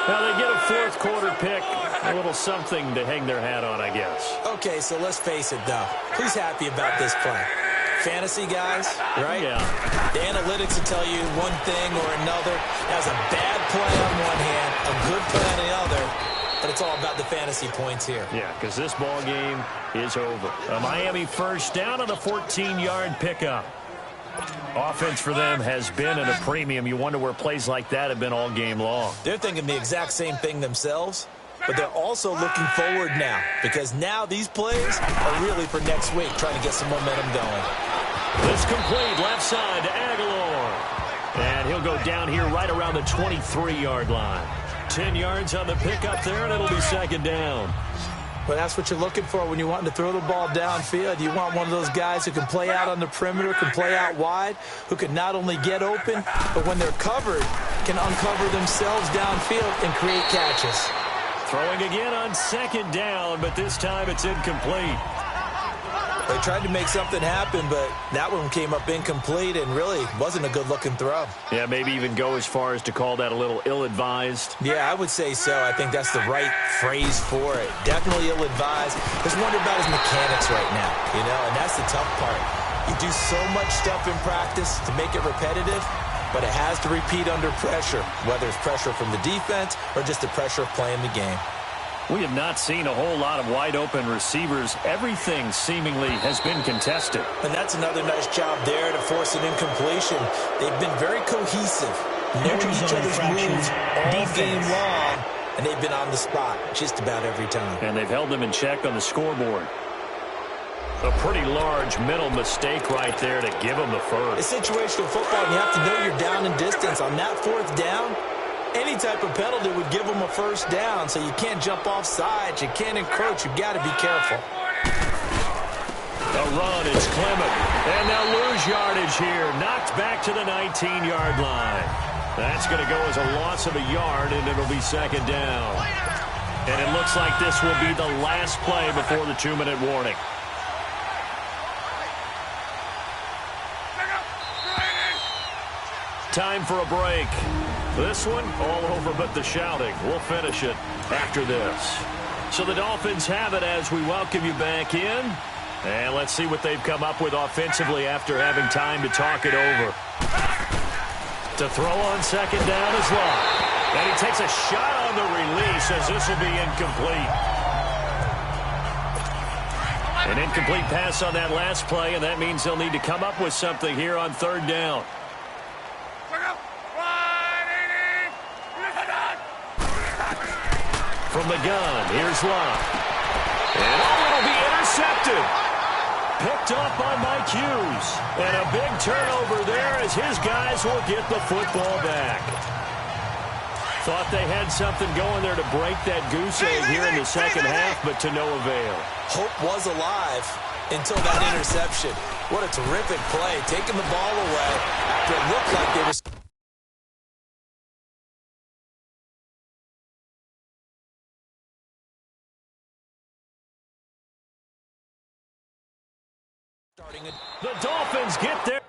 Now they get a fourth quarter pick. A little something to hang their hat on, I guess. Okay, so let's face it, though. Who's happy about this play? Fantasy guys, right? Yeah. The analytics will tell you one thing or another. That's a bad play on one hand, a good play on the other, but it's all about the fantasy points here. Yeah, because this ball game is over. A Miami first down on a 14-yard pickup. Offense for them has been at a premium. You wonder where plays like that have been all game long. They're thinking the exact same thing themselves, but they're also looking forward now because now these plays are really for next week, trying to get some momentum going. This complete left side to Aguilar. And he'll go down here right around the 23-yard line. 10 yards on the pickup there, and it'll be second down. Well, that's what you're looking for when you want to throw the ball downfield. You want one of those guys who can play out on the perimeter, can play out wide, who can not only get open, but when they're covered, can uncover themselves downfield and create catches. Throwing again on second down, but this time it's incomplete. They tried to make something happen, but that one came up incomplete and really wasn't a good-looking throw. Yeah, maybe even go as far as to call that a little ill-advised. Yeah, I would say so. I think that's the right phrase for it. Definitely ill-advised. Just wonder about his mechanics right now, and that's the tough part. You do so much stuff in practice to make it repetitive, but it has to repeat under pressure, whether it's pressure from the defense or just the pressure of playing the game. We have not seen a whole lot of wide-open receivers. Everything seemingly has been contested. And that's another nice job there to force an incompletion. They've been very cohesive, knowing each other's moves all game long, and they've been on the spot just about every time. And they've held them in check on the scoreboard. A pretty large mental mistake right there to give them the first. It's situational football, and you have to know you're down in distance. On that fourth down, any type of penalty would give them a first down, so you can't jump off sides, you can't encroach, you've got to be careful. A run, it's Clement, and they'll lose yardage here, knocked back to the 19-yard line. That's going to go as a loss of a yard, and it'll be second down. And it looks like this will be the last play before the 2-minute warning. Time for a break. This one, all over but the shouting. We'll finish it after this. So the Dolphins have it as we welcome you back in. And let's see what they've come up with offensively after having time to talk it over. To throw on second down is Locke. And he takes a shot on the release as this will be incomplete. An incomplete pass on that last play, and that means they'll need to come up with something here on third down. From the gun, here's Locke. And it'll be intercepted. Picked off by Mike Hughes. And a big turnover there as his guys will get the football back. Thought they had something going there to break that goose egg here in the second half, but to no avail. Hope was alive until that interception. What a terrific play, taking the ball away after it looked like they were starting it. The Dolphins get there.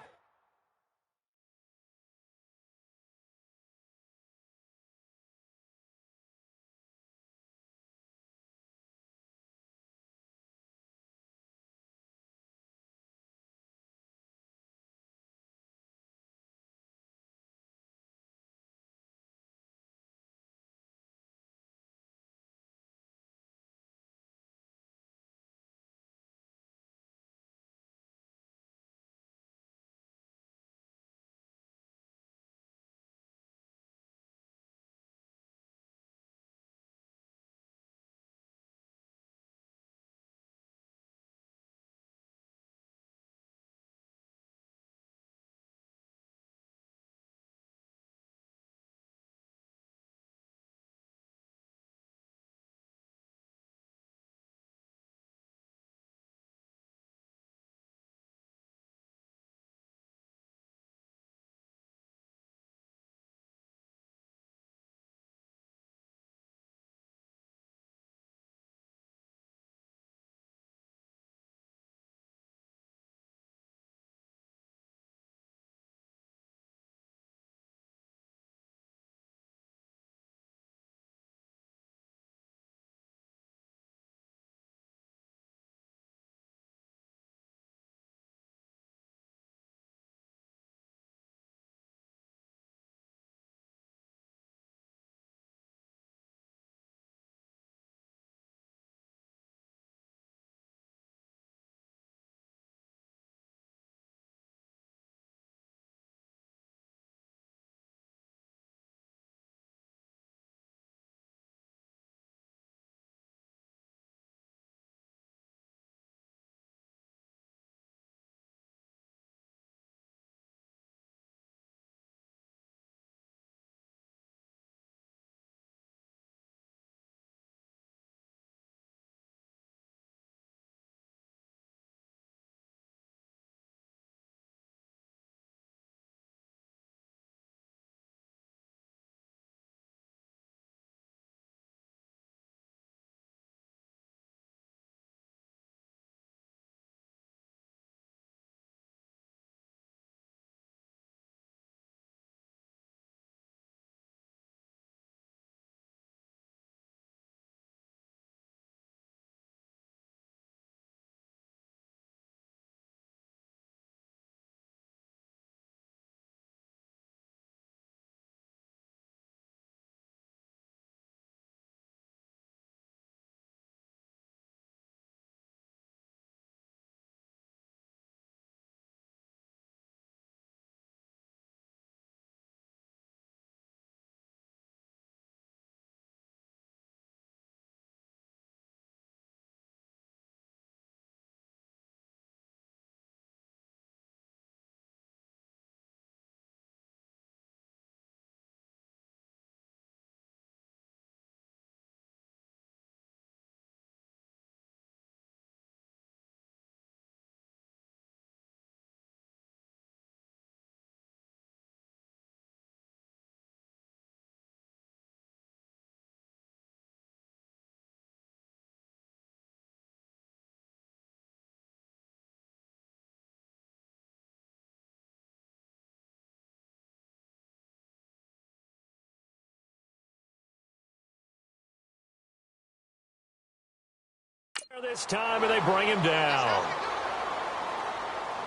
This time, and they bring him down.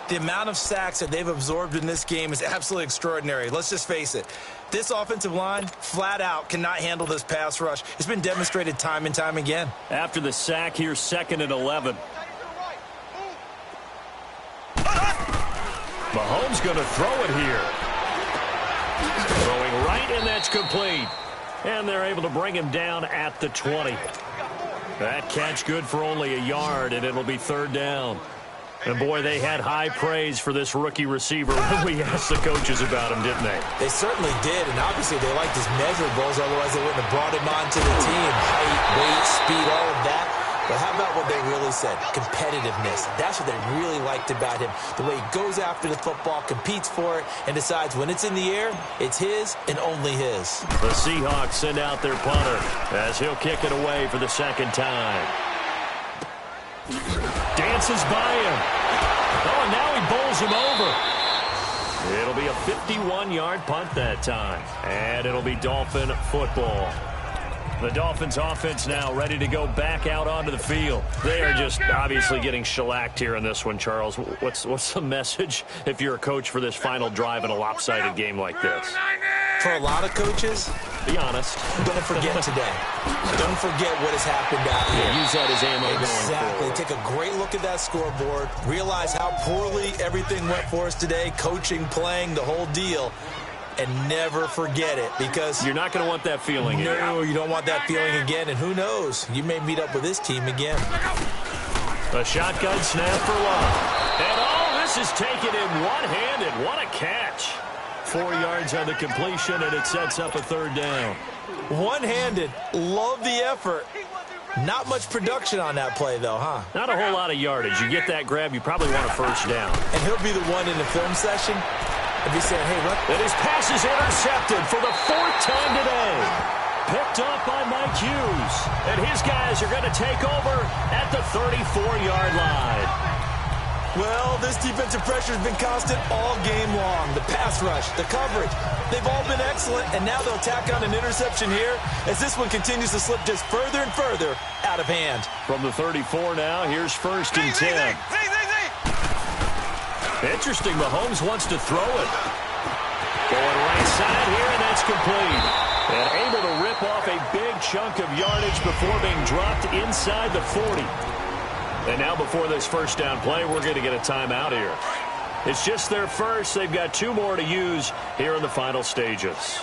The amount of sacks that they've absorbed in this game is absolutely extraordinary. Let's just face it. This offensive line, flat out, cannot handle this pass rush. It's been demonstrated time and time again. After the sack, here's 2nd and 11. Mahomes going to throw it here. Throwing right, and that's complete. And they're able to bring him down at the 20. That catch good for only a yard, and it'll be 3rd down. And, boy, they had high praise for this rookie receiver when we asked the coaches about him, didn't they? They certainly did, and obviously they liked his measurables, otherwise they wouldn't have brought him onto the team. Height, weight, speed, all of that. But how about what they really said? Competitiveness. That's what they really liked about him. The way he goes after the football, competes for it, and decides when it's in the air, it's his and only his. The Seahawks send out their punter as he'll kick it away for the 2nd time. Dances by him. Oh, and now he bowls him over. It'll be a 51-yard punt that time. And it'll be Dolphin football. The Dolphins offense now ready to go back out onto the field. They are just obviously getting shellacked here in this one, Charles. What's the message if you're a coach for this final drive in a lopsided game like this? For a lot of coaches, be honest. Don't forget today. Don't forget what has happened out here. Yeah, use that as ammo. Exactly. Take a great look at that scoreboard. Realize how poorly everything went for us today. Coaching, playing, the whole deal. And never forget it, because you're not going to want that feeling again. No, you don't want that feeling again. And who knows? You may meet up with this team again. A shotgun snap for Love. And all this is taken in one-handed. What a catch. 4 yards on the completion, and it sets up a 3rd down. One-handed. Love the effort. Not much production on that play, though, huh? Not a whole lot of yardage. You get that grab, you probably want a 1st down. And he'll be the one in the film session. If he's saying, hey, look. And his pass is intercepted for the 4th time today. Picked up by Mike Hughes. And his guys are going to take over at the 34-yard line. Well, this defensive pressure has been constant all game long. The pass rush, the coverage, they've all been excellent, and now they'll tack on an interception here as this one continues to slip just further and further out of hand. From the 34 now, here's 1st and 10. Interesting, Mahomes wants to throw it. Going right side here, and that's complete. And able to rip off a big chunk of yardage before being dropped inside the 40. And now before this 1st down play, we're going to get a timeout here. It's just their first. They've got 2 more to use here in the final stages.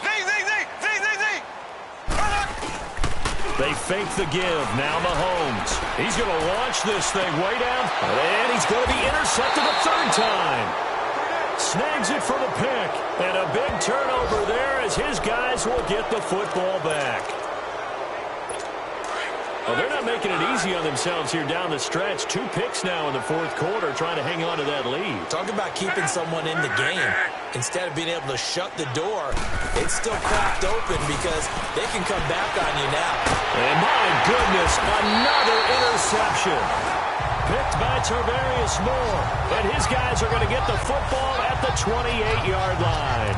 They fake the give. Now Mahomes. He's going to launch this thing way down. And he's going to be intercepted a 3rd time. Snags it for the pick. And a big turnover there as his guys will get the football back. Well, they're not making it easy on themselves here down the stretch. 2 picks now in the 4th quarter trying to hang on to that lead. Talk about keeping someone in the game. Instead of being able to shut the door, it's still cracked open because they can come back on you now. And my goodness, another interception. Picked by Tarvarius Moore. And his guys are going to get the football at the 28-yard line.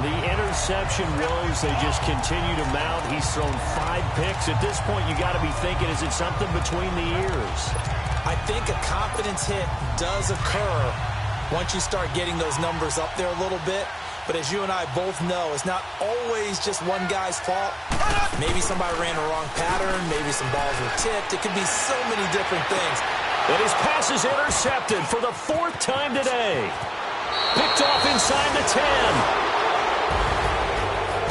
The interception woes, they just continue to mount. He's thrown 5 picks. At this point, you got to be thinking, is it something between the ears? I think a confidence hit does occur once you start getting those numbers up there a little bit. But as you and I both know, it's not always just one guy's fault. Maybe somebody ran a wrong pattern. Maybe some balls were tipped. It could be so many different things. And his pass is intercepted for the 4th time today. Picked off inside the 10.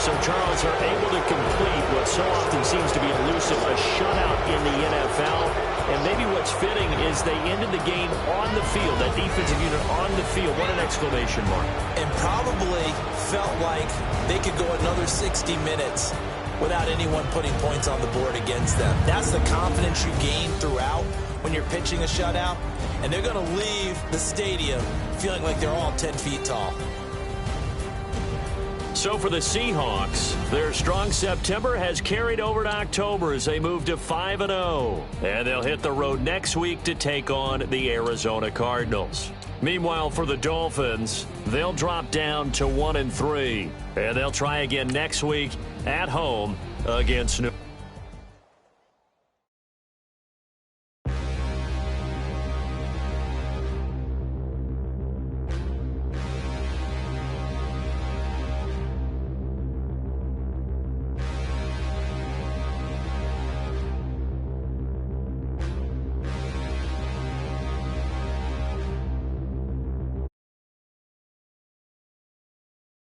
So Charles are able to complete what so often seems to be elusive, a shutout in the NFL. And maybe what's fitting is they ended the game on the field, that defensive unit on the field. What an exclamation mark. And probably felt like they could go another 60 minutes without anyone putting points on the board against them. That's the confidence you gain throughout when you're pitching a shutout. And they're going to leave the stadium feeling like they're all 10 feet tall. So for the Seahawks, their strong September has carried over to October as they move to 5-0. And they'll hit the road next week to take on the Arizona Cardinals. Meanwhile, for the Dolphins, they'll drop down to 1-3. And they'll try again next week at home against New York.